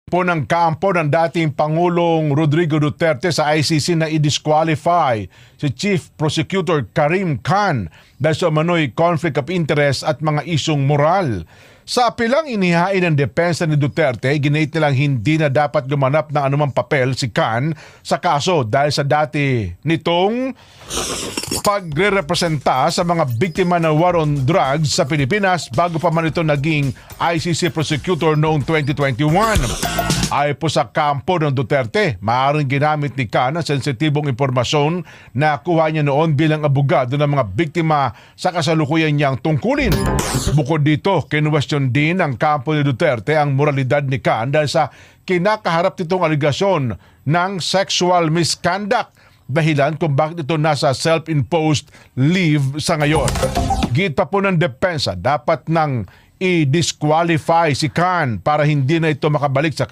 Po ng kampo ng dating Pangulong Rodrigo Duterte sa ICC na i-disqualify si Chief Prosecutor Karim Khan dahil sa umano'y conflict of interest at mga isyong moral. Sa apilang inihain ng depensa ni Duterte, ginit nilang hindi na dapat gumanap ng anumang papel si Khan sa kaso dahil sa dati nitong pagre-representa sa mga biktima ng war on drugs sa Pilipinas bago pa man ito naging ICC prosecutor noong 2021. Ay po sa kampo ng Duterte, maaaring ginamit ni Khan ang sensitibong impormasyon na kuha niya noon bilang abogado ng mga biktima sa kasalukuyan niyang tungkulin. Bukod dito, kinwestiyon din ng kampo ni Duterte ang moralidad ni Khan dahil sa kinakaharap nitong aligasyon ng sexual misconduct, dahilan kung bakit ito nasa self-imposed leave sa ngayon. Git pa po ng depensa, dapat nang i-disqualify si Khan para hindi na ito makabalik sa